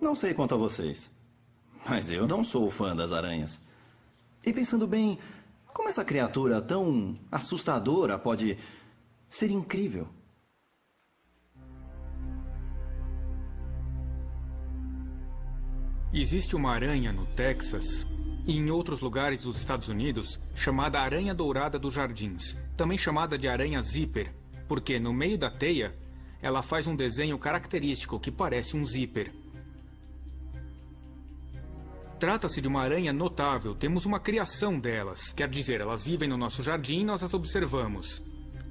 Não sei quanto a vocês, mas eu não sou fã das aranhas. E pensando bem, como essa criatura tão assustadora pode ser incrível? Existe uma aranha no Texas e em outros lugares dos Estados Unidos chamada aranha dourada dos jardins, também chamada de aranha zíper, porque no meio da teia ela faz um desenho característico que parece um zíper. Trata-se de uma aranha notável, temos uma criação delas, quer dizer, elas vivem no nosso jardim e nós as observamos,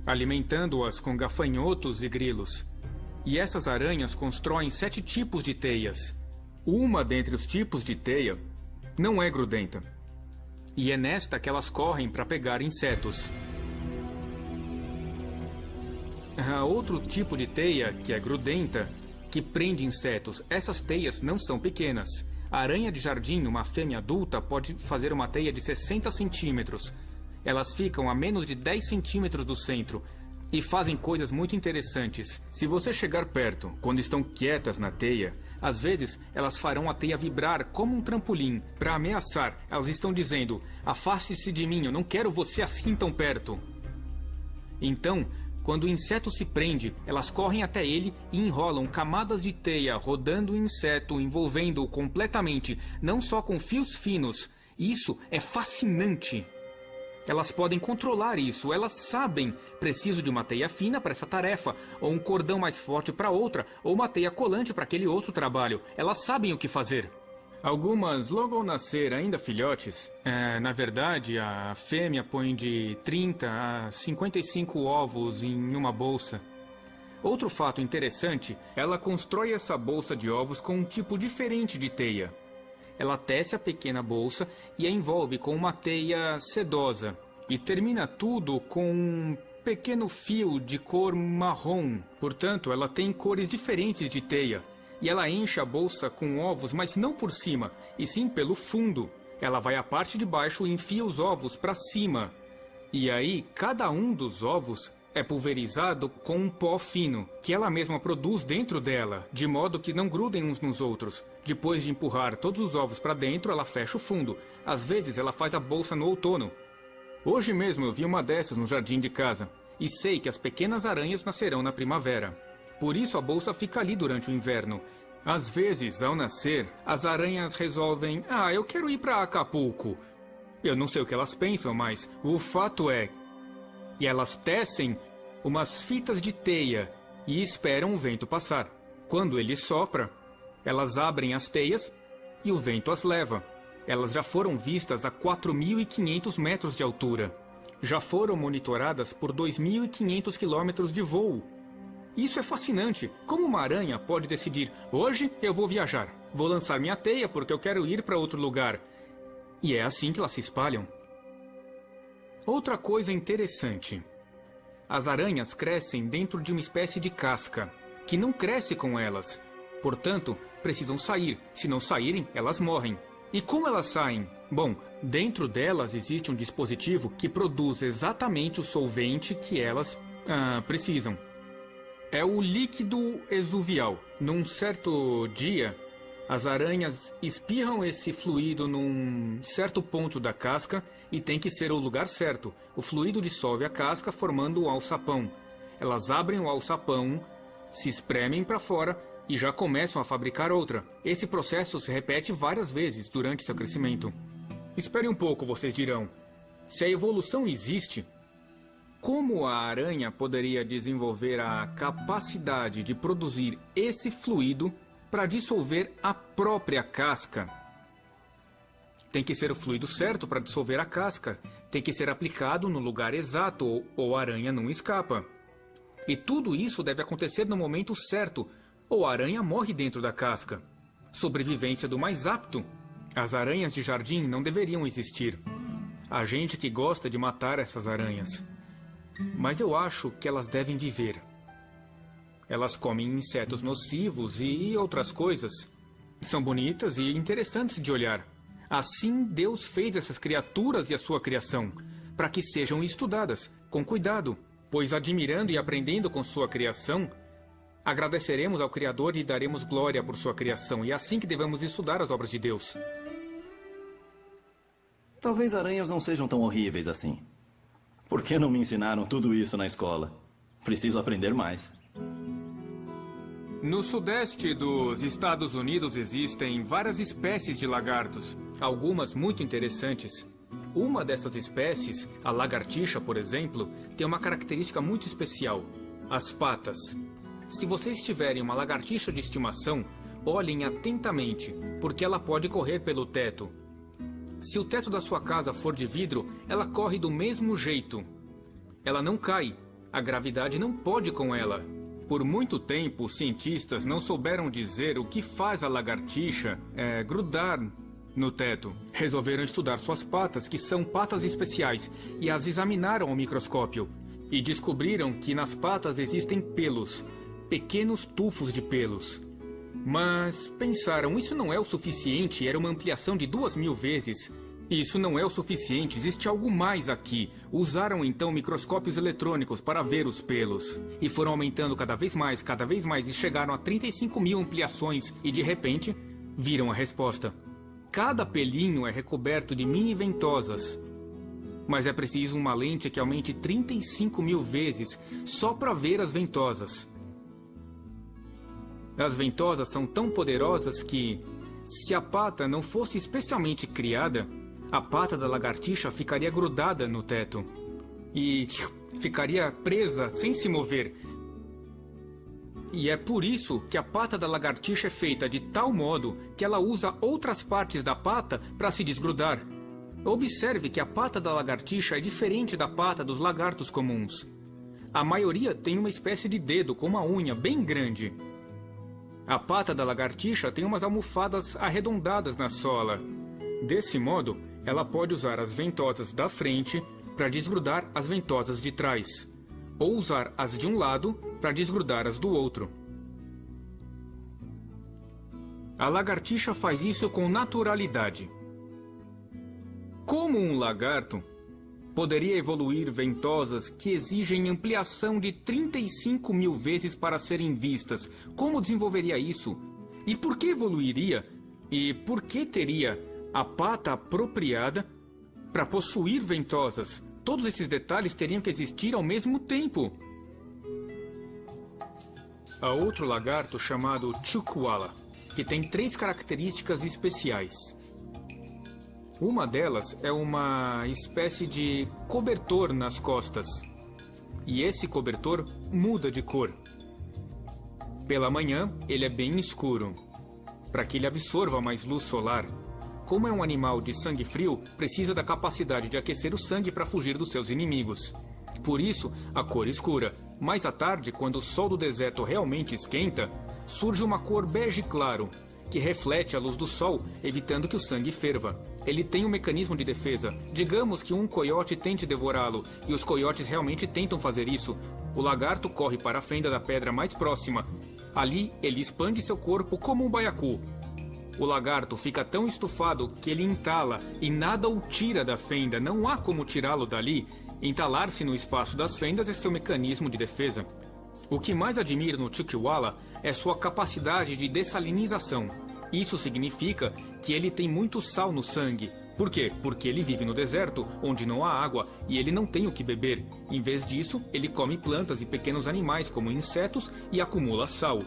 alimentando-as com gafanhotos e grilos. E essas aranhas constroem 7 tipos de teias. Uma dentre os tipos de teia não é grudenta. E é nesta que elas correm para pegar insetos. Há outro tipo de teia, que é grudenta, que prende insetos. Essas teias não são pequenas. A aranha de jardim, uma fêmea adulta, pode fazer uma teia de 60 centímetros. Elas ficam a menos de 10 centímetros do centro e fazem coisas muito interessantes. Se você chegar perto, quando estão quietas na teia, às vezes elas farão a teia vibrar como um trampolim. Para ameaçar, elas estão dizendo: afaste-se de mim, eu não quero você assim tão perto. Então, quando o inseto se prende, elas correm até ele e enrolam camadas de teia, rodando o inseto, envolvendo-o completamente, não só com fios finos. Isso é fascinante. Elas podem controlar isso, elas sabem. Preciso de uma teia fina para essa tarefa, ou um cordão mais forte para outra, ou uma teia colante para aquele outro trabalho. Elas sabem o que fazer. Algumas, logo ao nascer, ainda filhotes, na verdade, a fêmea põe de 30 a 55 ovos em uma bolsa. Outro fato interessante, ela constrói essa bolsa de ovos com um tipo diferente de teia. Ela tece a pequena bolsa e a envolve com uma teia sedosa. E termina tudo com um pequeno fio de cor marrom. Portanto, ela tem cores diferentes de teia. E ela enche a bolsa com ovos, mas não por cima, e sim pelo fundo. Ela vai à parte de baixo e enfia os ovos para cima. E aí, cada um dos ovos é pulverizado com um pó fino, que ela mesma produz dentro dela, de modo que não grudem uns nos outros. Depois de empurrar todos os ovos para dentro, ela fecha o fundo. Às vezes, ela faz a bolsa no outono. Hoje mesmo eu vi uma dessas no jardim de casa, e sei que as pequenas aranhas nascerão na primavera. Por isso a bolsa fica ali durante o inverno. Às vezes, ao nascer, as aranhas resolvem: eu quero ir para Acapulco. Eu não sei o que elas pensam, mas o fato é... E elas tecem umas fitas de teia e esperam o vento passar. Quando ele sopra, elas abrem as teias e o vento as leva. Elas já foram vistas a 4.500 metros de altura. Já foram monitoradas por 2.500 quilômetros de voo. Isso é fascinante. Como uma aranha pode decidir: hoje eu vou viajar, vou lançar minha teia porque eu quero ir para outro lugar. E é assim que elas se espalham. Outra coisa interessante. As aranhas crescem dentro de uma espécie de casca, que não cresce com elas. Portanto, precisam sair. Se não saírem, elas morrem. E como elas saem? Bom, dentro delas existe um dispositivo que produz exatamente o solvente que elas precisam. É o líquido exuvial. Num certo dia, as aranhas espirram esse fluido num certo ponto da casca e tem que ser o lugar certo. O fluido dissolve a casca formando o alçapão. Elas abrem o alçapão, se espremem para fora e já começam a fabricar outra. Esse processo se repete várias vezes durante seu crescimento. Espere um pouco, vocês dirão. Se a evolução existe, como a aranha poderia desenvolver a capacidade de produzir esse fluido para dissolver a própria casca? Tem que ser o fluido certo para dissolver a casca. Tem que ser aplicado no lugar exato ou a aranha não escapa. E tudo isso deve acontecer no momento certo, ou a aranha morre dentro da casca. Sobrevivência do mais apto. As aranhas de jardim não deveriam existir. Há gente que gosta de matar essas aranhas. Mas eu acho que elas devem viver. Elas comem insetos nocivos e outras coisas. São bonitas e interessantes de olhar. Assim Deus fez essas criaturas e a sua criação, para que sejam estudadas, com cuidado, pois admirando e aprendendo com sua criação, Agradeceremos ao Criador e lhe daremos glória por sua criação. E é assim que devemos estudar as obras de Deus. Talvez aranhas não sejam tão horríveis assim. Por que não me ensinaram tudo isso na escola? Preciso aprender mais. No sudeste dos Estados Unidos existem várias espécies de lagartos, algumas muito interessantes. Uma dessas espécies, a lagartixa, por exemplo, tem uma característica muito especial: as patas. Se vocês tiverem uma lagartixa de estimação, olhem atentamente, porque ela pode correr pelo teto. Se o teto da sua casa for de vidro, ela corre do mesmo jeito. Ela não cai. A gravidade não pode com ela. Por muito tempo, os cientistas não souberam dizer o que faz a lagartixa grudar no teto. Resolveram estudar suas patas, que são patas especiais, e as examinaram ao microscópio. E descobriram que nas patas existem pelos, pequenos tufos de pelos. Mas pensaram, isso não é o suficiente, era uma ampliação de 2.000 vezes. Isso não é o suficiente, existe algo mais aqui. Usaram então microscópios eletrônicos para ver os pelos. E foram aumentando cada vez mais, e chegaram a 35.000 ampliações. E de repente, viram a resposta. Cada pelinho é recoberto de mini ventosas. Mas é preciso uma lente que aumente 35.000 vezes só para ver as ventosas. As ventosas são tão poderosas que, se a pata não fosse especialmente criada, a pata da lagartixa ficaria grudada no teto e ficaria presa sem se mover. E é por isso que a pata da lagartixa é feita de tal modo que ela usa outras partes da pata para se desgrudar. Observe que a pata da lagartixa é diferente da pata dos lagartos comuns. A maioria tem uma espécie de dedo com uma unha bem grande. A pata da lagartixa tem umas almofadas arredondadas na sola. Desse modo, ela pode usar as ventosas da frente para desgrudar as ventosas de trás, ou usar as de um lado para desgrudar as do outro. A lagartixa faz isso com naturalidade. Como um lagarto, poderia evoluir ventosas que exigem ampliação de 35.000 vezes para serem vistas. Como desenvolveria isso? E por que evoluiria? E por que teria a pata apropriada para possuir ventosas? Todos esses detalhes teriam que existir ao mesmo tempo. Há outro lagarto chamado chuckwalla, que tem 3 características especiais. Uma delas é uma espécie de cobertor nas costas. E esse cobertor muda de cor. Pela manhã, ele é bem escuro, para que ele absorva mais luz solar. Como é um animal de sangue frio, precisa da capacidade de aquecer o sangue para fugir dos seus inimigos. Por isso, a cor escura. Mais à tarde, quando o sol do deserto realmente esquenta, surge uma cor bege claro, que reflete a luz do sol, evitando que o sangue ferva. Ele tem um mecanismo de defesa. Digamos que um coiote tente devorá-lo, e os coiotes realmente tentam fazer isso. O lagarto corre para a fenda da pedra mais próxima. Ali, ele expande seu corpo como um baiacu. O lagarto fica tão estufado que ele entala e nada o tira da fenda. Não há como tirá-lo dali. Entalar-se no espaço das fendas é seu mecanismo de defesa. O que mais admiro no chuckwalla é sua capacidade de dessalinização. Isso significa que ele tem muito sal no sangue. Por quê? Porque ele vive no deserto, onde não há água, e ele não tem o que beber. Em vez disso, ele come plantas e pequenos animais, como insetos, e acumula sal.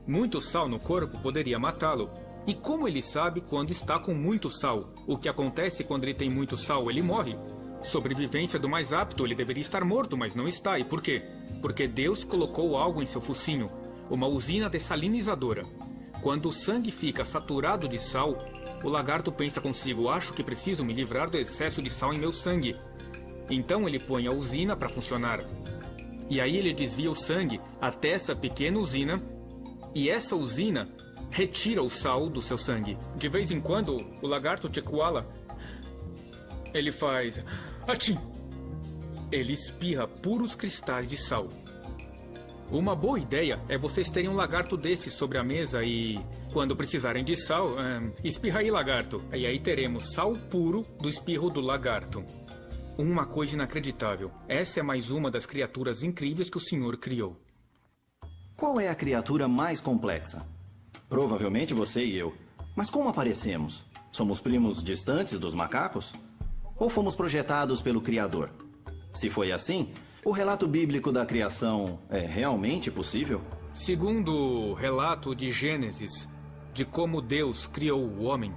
Muito sal no corpo poderia matá-lo. E como ele sabe quando está com muito sal? O que acontece quando ele tem muito sal? Ele morre. Sobrevivência do mais apto, ele deveria estar morto, mas não está. E por quê? Porque Deus colocou algo em seu focinho, uma usina dessalinizadora. Quando o sangue fica saturado de sal, o lagarto pensa consigo: acho que preciso me livrar do excesso de sal em meu sangue. Então ele põe a usina para funcionar. E aí ele desvia o sangue até essa pequena usina, e essa usina retira o sal do seu sangue. De vez em quando, o lagarto chuckwalla, ele faz atchim. Ele espirra puros cristais de sal. Uma boa ideia é vocês terem um lagarto desse sobre a mesa e, quando precisarem de sal, espirra aí, lagarto. E aí teremos sal puro do espirro do lagarto. Uma coisa inacreditável. Essa é mais uma das criaturas incríveis que o Senhor criou. Qual é a criatura mais complexa? Provavelmente você e eu. Mas como aparecemos? Somos primos distantes dos macacos? Ou fomos projetados pelo Criador? Se foi assim, o relato bíblico da criação é realmente possível? Segundo o relato de Gênesis, de como Deus criou o homem,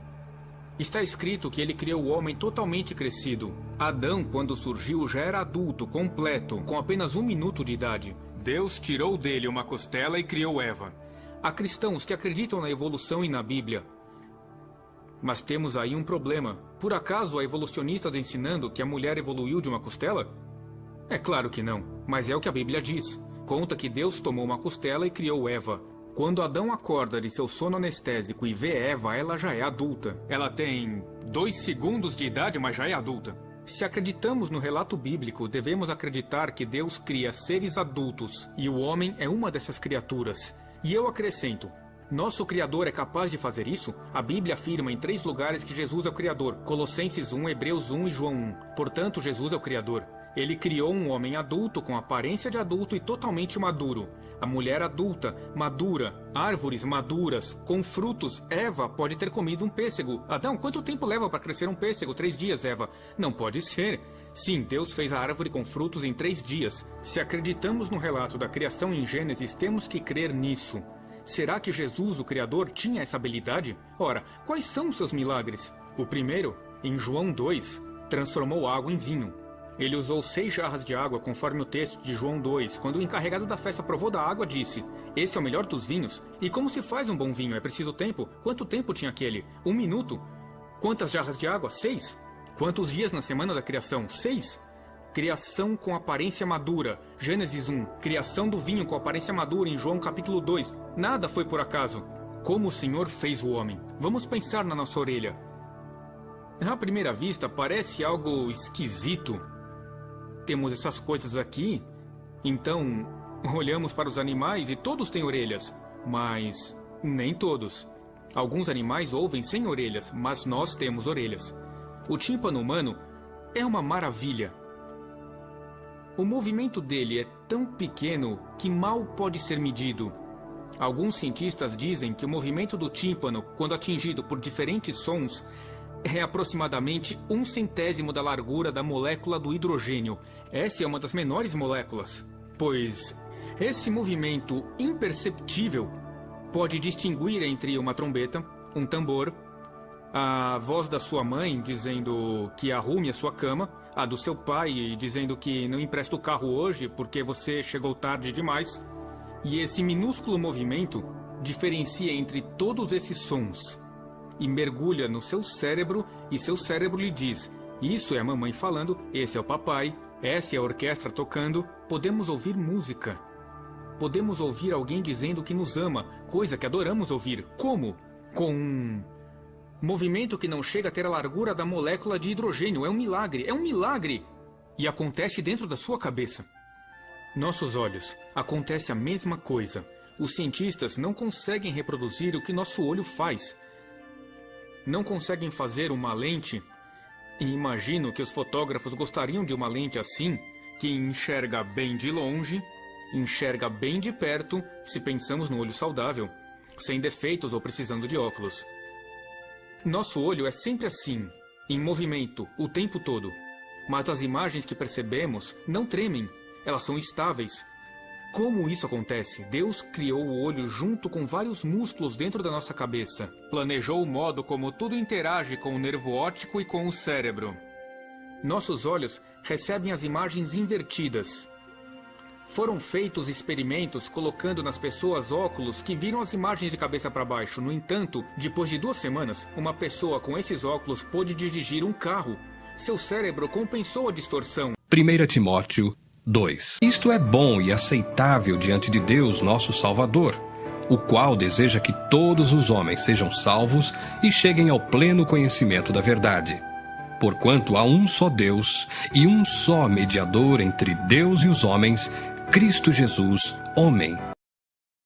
está escrito que ele criou o homem totalmente crescido. Adão, quando surgiu, já era adulto, completo, com apenas 1 minuto de idade. Deus tirou dele uma costela e criou Eva. Há cristãos que acreditam na evolução e na Bíblia. Mas temos aí um problema. Por acaso há evolucionistas ensinando que a mulher evoluiu de uma costela? É claro que não, mas é o que a Bíblia diz. Conta que Deus tomou uma costela e criou Eva. Quando Adão acorda de seu sono anestésico e vê Eva, ela já é adulta. Ela tem 2 segundos de idade, mas já é adulta. Se acreditamos no relato bíblico, devemos acreditar que Deus cria seres adultos e o homem é uma dessas criaturas. E eu acrescento, nosso Criador é capaz de fazer isso? A Bíblia afirma em 3 lugares que Jesus é o Criador. Colossenses 1, Hebreus 1 e João 1. Portanto, Jesus é o Criador. Ele criou um homem adulto com aparência de adulto e totalmente maduro. A mulher adulta, madura, árvores maduras, com frutos. Eva pode ter comido um pêssego. Adão, quanto tempo leva para crescer um pêssego? 3 dias, Eva. Não pode ser. Sim, Deus fez a árvore com frutos em 3 dias. Se acreditamos no relato da criação em Gênesis, temos que crer nisso. Será que Jesus, o Criador, tinha essa habilidade? Ora, quais são os seus milagres? O primeiro, em João 2, transformou água em vinho. Ele usou 6 jarras de água, conforme o texto de João 2. Quando o encarregado da festa provou da água, disse: esse é o melhor dos vinhos. E como se faz um bom vinho? É preciso tempo? Quanto tempo tinha aquele? 1 minuto. Quantas jarras de água? 6. Quantos dias na semana da criação? 6. Criação com aparência madura. Gênesis 1. Criação do vinho com aparência madura em João capítulo 2. Nada foi por acaso. Como o Senhor fez o homem. Vamos pensar na nossa orelha. À primeira vista, parece algo esquisito. Temos essas coisas aqui, então olhamos para os animais e todos têm orelhas, mas nem todos. Alguns animais ouvem sem orelhas, mas nós temos orelhas. O tímpano humano é uma maravilha. O movimento dele é tão pequeno que mal pode ser medido. Alguns cientistas dizem que o movimento do tímpano, quando atingido por diferentes sons, é aproximadamente 1/100º da largura da molécula do hidrogênio. Essa é uma das menores moléculas, pois esse movimento imperceptível pode distinguir entre uma trombeta, um tambor, a voz da sua mãe dizendo que arrume a sua cama, a do seu pai dizendo que não empresta o carro hoje porque você chegou tarde demais. E esse minúsculo movimento diferencia entre todos esses sons e mergulha no seu cérebro, e seu cérebro lhe diz: isso é a mamãe falando, esse é o papai, essa é a orquestra tocando. Podemos ouvir música. Podemos ouvir alguém dizendo que nos ama, coisa que adoramos ouvir. Como? Com um movimento que não chega a ter a largura da molécula de hidrogênio. É um milagre, é um milagre! E acontece dentro da sua cabeça. Nossos olhos, acontece a mesma coisa. Os cientistas não conseguem reproduzir o que nosso olho faz. Não conseguem fazer uma lente, e imagino que os fotógrafos gostariam de uma lente assim, que enxerga bem de longe, enxerga bem de perto, se pensamos no olho saudável, sem defeitos ou precisando de óculos. Nosso olho é sempre assim, em movimento, o tempo todo. Mas as imagens que percebemos não tremem, elas são estáveis. Como isso acontece? Deus criou o olho junto com vários músculos dentro da nossa cabeça. Planejou o modo como tudo interage com o nervo óptico e com o cérebro. Nossos olhos recebem as imagens invertidas. Foram feitos experimentos colocando nas pessoas óculos que viram as imagens de cabeça para baixo. No entanto, depois de 2 semanas, uma pessoa com esses óculos pôde dirigir um carro. Seu cérebro compensou a distorção. 1 Timóteo 2. Isto é bom e aceitável diante de Deus, nosso Salvador, o qual deseja que todos os homens sejam salvos e cheguem ao pleno conhecimento da verdade. Porquanto há um só Deus e um só mediador entre Deus e os homens, Cristo Jesus, homem,